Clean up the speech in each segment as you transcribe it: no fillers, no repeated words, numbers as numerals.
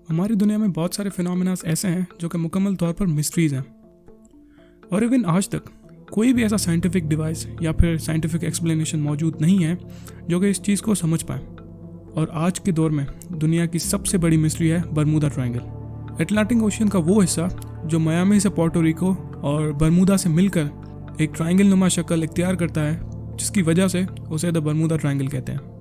हमारी दुनिया में बहुत सारे फिनोमेना ऐसे हैं जो कि मुकम्मल तौर पर मिस्ट्रीज़ हैं, और इवन आज तक कोई भी ऐसा साइंटिफिक डिवाइस या फिर साइंटिफिक एक्सप्लेनेशन मौजूद नहीं है जो कि इस चीज़ को समझ पाए। और आज के दौर में दुनिया की सबसे बड़ी मिस्ट्री है बरमूदा ट्रायंगल। अटलांटिक ओशियन का वो हिस्सा जो मियामी से पोर्टो रिको और बरमूदा से मिलकर एक ट्रायंगल नुमा शक्ल इख्तियार करता है, जिसकी वजह से उसे द बरमूदा ट्रायंगल कहते हैं।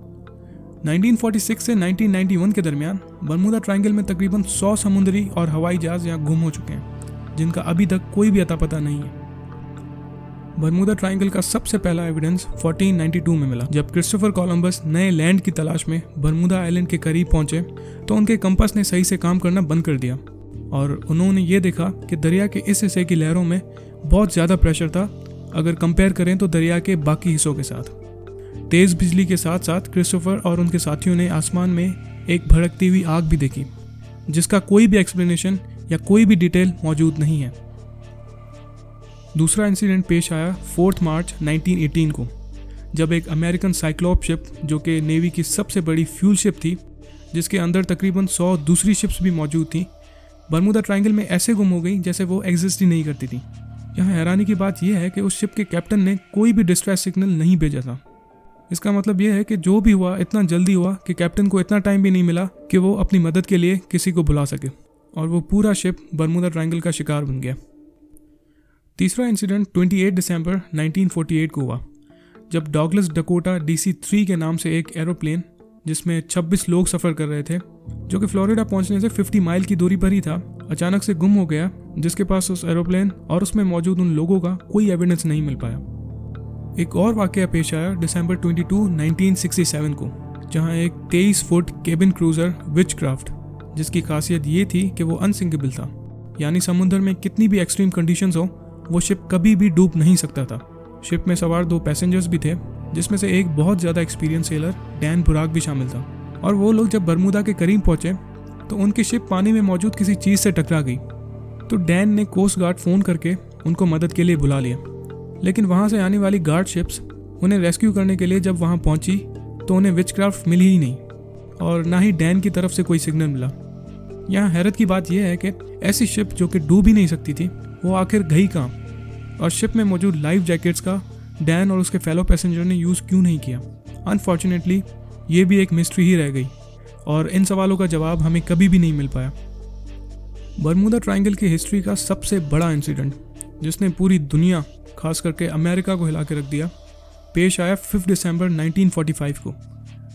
1946 से 1991 के दरमियान बरमूदा ट्रायंगल में तकरीबन 100 समुद्री और हवाई जहाज यहाँ गुम हो चुके हैं, जिनका अभी तक कोई भी अता पता नहीं है। बरमूदा ट्रायंगल का सबसे पहला एविडेंस 1492 में मिला, जब क्रिस्टोफर कोलंबस नए लैंड की तलाश में बरमूदा आइलैंड के करीब पहुंचे तो उनके कंपास ने सही से काम करना बंद कर दिया और उन्होंने ये देखा कि दरिया के इस हिस्से की लहरों में बहुत ज़्यादा प्रेशर था अगर कंपेयर करें तो दरिया के बाकी हिस्सों के साथ। तेज़ बिजली के साथ साथ क्रिस्टोफर और उनके साथियों ने आसमान में एक भड़कती हुई आग भी देखी, जिसका कोई भी एक्सप्लेनेशन या कोई भी डिटेल मौजूद नहीं है। दूसरा इंसिडेंट पेश आया 4 मार्च 1918 को, जब एक अमेरिकन साइक्लोप शिप जो कि नेवी की सबसे बड़ी फ्यूल शिप थी, जिसके अंदर तकरीबन 100 दूसरी शिप्स भी मौजूद थी, बरमूदा ट्रायंगल में ऐसे गुम हो गई जैसे वो एग्जिस्ट ही नहीं करती थी। यहाँ हैरानी की बात यह है कि उस शिप के कैप्टन ने कोई भी डिस्ट्रेस सिग्नल नहीं भेजा था। इसका मतलब यह है कि जो भी हुआ इतना जल्दी हुआ कि कैप्टन को इतना टाइम भी नहीं मिला कि वो अपनी मदद के लिए किसी को बुला सके, और वो पूरा शिप बरमूदा ट्रायंगल का शिकार बन गया। तीसरा इंसिडेंट 28 दिसंबर 1948 को हुआ, जब डॉगलस डकोटा DC-3 के नाम से एक एरोप्लेन जिसमें 26 लोग सफ़र कर रहे थे, जो कि फ्लोरिडा पहुंचने से 50 माइल की दूरी पर ही था, अचानक से गुम हो गया, जिसके पास उस एरोप्लेन और उसमें मौजूद उन लोगों का कोई एविडेंस नहीं मिल पाया। एक और वाकया पेश आया दिसंबर 22, 1967 को, जहां एक 23 फुट केबिन क्रूजर विचक्राफ्ट, जिसकी खासियत ये थी कि वो अनसिंकेबल था, यानी समुद्र में कितनी भी एक्सट्रीम कंडीशंस हो वो शिप कभी भी डूब नहीं सकता था। शिप में सवार 2 पैसेंजर्स भी थे, जिसमें से एक बहुत ज़्यादा एक्सपीरियंस सेलर डैन बुराक भी शामिल था। और वो लोग जब बरमूदा के करीब पहुंचे तो उनकी शिप पानी में मौजूद किसी चीज़ से टकरा गई, तो डैन ने कोस्ट गार्ड फ़ोन करके उनको मदद के लिए बुला लिया। लेकिन वहाँ से आने वाली गार्ड शिप्स उन्हें रेस्क्यू करने के लिए जब वहाँ पहुँची तो उन्हें विचक्राफ्ट मिली ही नहीं, और ना ही डैन की तरफ से कोई सिग्नल मिला। यहाँ हैरत की बात यह है कि ऐसी शिप जो कि डूब ही नहीं सकती थी, वो आखिर गई कहाँ, और शिप में मौजूद लाइफ जैकेट्स का डैन और उसके फेलो पैसेंजर ने यूज़ क्यों नहीं किया। अनफॉर्चुनेटली ये भी एक मिस्ट्री ही रह गई, और इन सवालों का जवाब हमें कभी भी नहीं मिल पाया। बरमूदा ट्रायंगल की हिस्ट्री का सबसे बड़ा इंसिडेंट, जिसने पूरी दुनिया खास करके अमेरिका को हिला के रख दिया, पेश आया 5 दिसंबर 1945 को,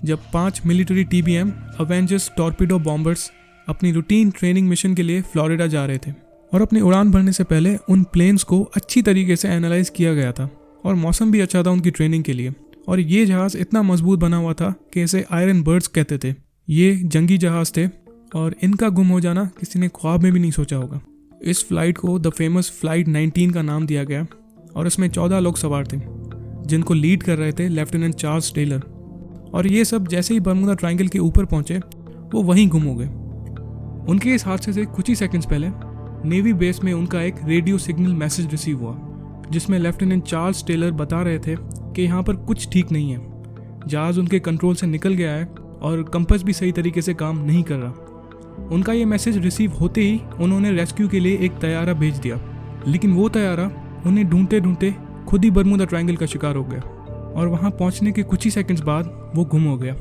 जब 5 military TBM Avengers torpedo bombers अपनी रूटीन ट्रेनिंग मिशन के लिए फ्लोरिडा जा रहे थे। और अपनी उड़ान भरने से पहले उन प्लेन्स को अच्छी तरीके से एनालाइज किया गया था, और मौसम भी अच्छा था उनकी ट्रेनिंग के लिए। और ये जहाज़ इतना मजबूत बना हुआ था कि इसे आयरन बर्ड्स कहते थे। ये जंगी जहाज़ थे और इनका गुम हो जाना किसी ने ख्वाब में भी नहीं सोचा होगा। इस फ्लाइट को द फेमस फ्लाइट 19 का नाम दिया गया, और इसमें 14 लोग सवार थे, जिनको लीड कर रहे थे लेफ्टिनेंट चार्ल्स टेलर। और ये सब जैसे ही बरमूदा ट्रायंगल के ऊपर पहुंचे वो वहीं गुम हो गए। उनके इस हादसे से कुछ ही सेकंड्स पहले नेवी बेस में उनका एक रेडियो सिग्नल मैसेज रिसीव हुआ, जिसमें लेफ्टिनेंट चार्ल्स टेलर बता रहे थे कि यहाँ पर कुछ ठीक नहीं है, जहाज़ उनके कंट्रोल से निकल गया है और कंपास भी सही तरीके से काम नहीं कर रहा। उनका ये मैसेज रिसीव होते ही उन्होंने रेस्क्यू के लिए एक तैयारा भेज दिया, लेकिन वो तैयारा उन्हें ढूंढते ढूंढते खुद ही बरमूदा ट्रायंगल का शिकार हो गया, और वहाँ पहुँचने के कुछ ही सेकंड्स बाद वो गुम हो गया।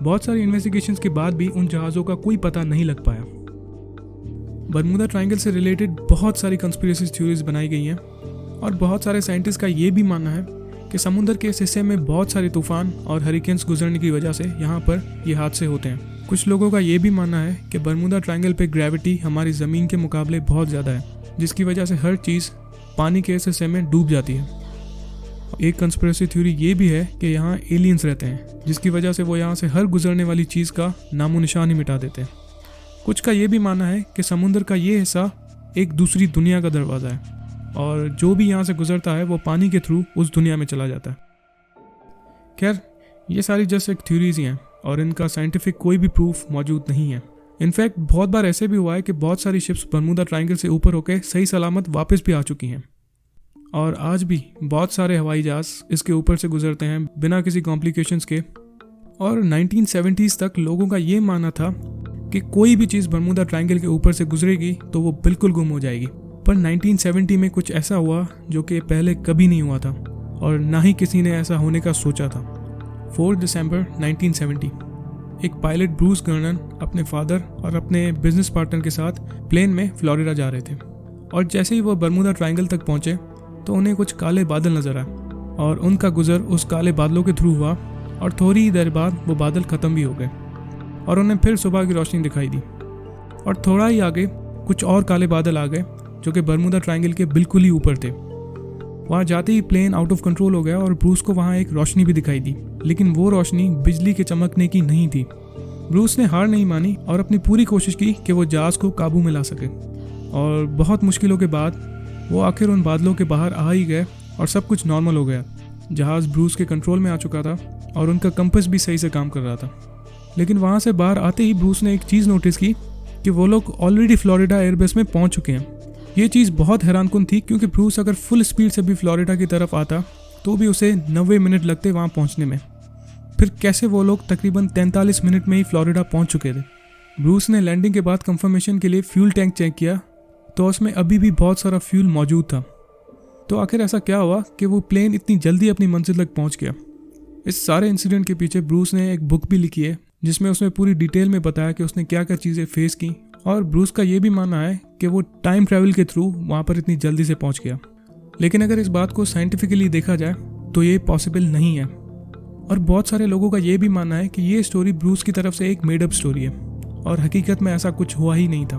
बहुत सारी इन्वेस्टिगेशंस के बाद भी उन जहाज़ों का कोई पता नहीं लग पाया। बरमूदा ट्रायंगल से रिलेटेड बहुत सारी कंस्पिरेसी थ्योरीज बनाई गई हैं, और बहुत सारे साइंटिस्ट का ये भी मानना है कि समुद्र के इस हिस्से में बहुत सारे तूफान और हरिकेन्स गुजरने की वजह से यहाँ पर ये हादसे होते हैं। कुछ लोगों का ये भी मानना है कि बरमूदा ट्रायंगल पे ग्रेविटी हमारी ज़मीन के मुकाबले बहुत ज़्यादा है, जिसकी वजह से हर चीज़ पानी के इस हिस्से में डूब जाती है। एक कंस्पिरेसी थ्योरी ये भी है कि यहाँ एलियंस रहते हैं, जिसकी वजह से वो यहाँ से हर गुजरने वाली चीज़ का नामो निशान ही मिटा देते हैं। कुछ का ये भी मानना है कि समुद्र का ये हिस्सा एक दूसरी दुनिया का दरवाज़ा है, और जो भी यहाँ से गुजरता है वो पानी के थ्रू उस दुनिया में चला जाता है। खैर, ये सारी जस्ट एक थ्योरीज ही हैं, और इनका साइंटिफिक कोई भी प्रूफ मौजूद नहीं है। इनफैक्ट बहुत बार ऐसे भी हुआ है कि बहुत सारी शिप्स बरमूदा ट्रायंगल से ऊपर होकर सही सलामत वापस भी आ चुकी हैं, और आज भी बहुत सारे हवाई जहाज़ इसके ऊपर से गुजरते हैं बिना किसी कॉम्प्लिकेशंस के। और 1970s तक लोगों का ये मानना था कि कोई भी चीज़ बर्मुदा ट्रायंगल के ऊपर से गुजरेगी तो वो बिल्कुल गुम हो जाएगी। पर 1970 में कुछ ऐसा हुआ जो कि पहले कभी नहीं हुआ था और ना ही किसी ने ऐसा होने का सोचा था। 4 दिसंबर 1970 एक पायलट ब्रूस गर्नन अपने फादर और अपने बिजनेस पार्टनर के साथ प्लेन में फ्लोरिडा जा रहे थे और जैसे ही वो बर्मुदा ट्रायंगल तक पहुंचे तो उन्हें कुछ काले बादल नजर आए और उनका गुजर उस काले बादलों के थ्रू हुआ और थोड़ी ही देर बाद वो बादल ख़त्म भी हो गए और उन्हें फिर सुबह की रोशनी दिखाई दी। और थोड़ा ही आगे कुछ और काले बादल आ गए जो कि बर्मुदा ट्रायंगल के बिल्कुल ही ऊपर थे। वहाँ जाते ही प्लेन आउट ऑफ कंट्रोल हो गया और ब्रूस को वहाँ एक रोशनी भी दिखाई दी, लेकिन वो रोशनी बिजली के चमकने की नहीं थी। ब्रूस ने हार नहीं मानी और अपनी पूरी कोशिश की कि वो जहाज़ को काबू में ला सके और बहुत मुश्किलों के बाद वो आखिर उन बादलों के बाहर आ ही गए और सब कुछ नॉर्मल हो गया। जहाज़ ब्रूस के कंट्रोल में आ चुका था और उनका कंपास भी सही से काम कर रहा था। लेकिन वहाँ से बाहर आते ही ब्रूस ने एक चीज़ नोटिस की कि वो लोग ऑलरेडी फ्लोरिडा एयरबेस में पहुँच चुके हैं। ये चीज़ बहुत हैरानकुन थी क्योंकि ब्रूस अगर फुल स्पीड से भी फ्लोरिडा की तरफ आता तो भी उसे 90 मिनट लगते वहाँ पहुँचने में। फिर कैसे वो लोग तकरीबन 43 मिनट में ही फ्लोरिडा पहुँच चुके थे। ब्रूस ने लैंडिंग के बाद कंफर्मेशन के लिए फ्यूल टैंक चेक किया तो उसमें अभी भी बहुत सारा फ्यूल मौजूद था। तो आखिर ऐसा क्या हुआ कि वो प्लेन इतनी जल्दी अपनी मंजिल तक पहुँच गया। इस सारे इंसिडेंट के पीछे ब्रूस ने एक बुक भी लिखी है जिसमें उसने पूरी डिटेल में बताया कि उसने क्या क्या चीज़ें फेस की और ब्रूस का ये भी मानना है कि वो टाइम ट्रैवल के थ्रू वहाँ पर इतनी जल्दी से पहुँच गया। लेकिन अगर इस बात को साइंटिफिकली देखा जाए तो ये पॉसिबल नहीं है और बहुत सारे लोगों का ये भी मानना है कि ये स्टोरी ब्रूस की तरफ से एक मेडअप स्टोरी है और हकीकत में ऐसा कुछ हुआ ही नहीं था।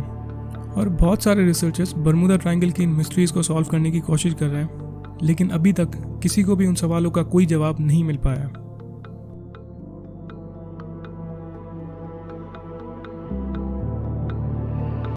और बहुत सारे रिसर्चर्स बर्मुदा ट्रायंगल की इन मिस्ट्रीज़ को सॉल्व करने की कोशिश कर रहे हैं, लेकिन अभी तक किसी को भी उन सवालों का कोई जवाब नहीं मिल पाया।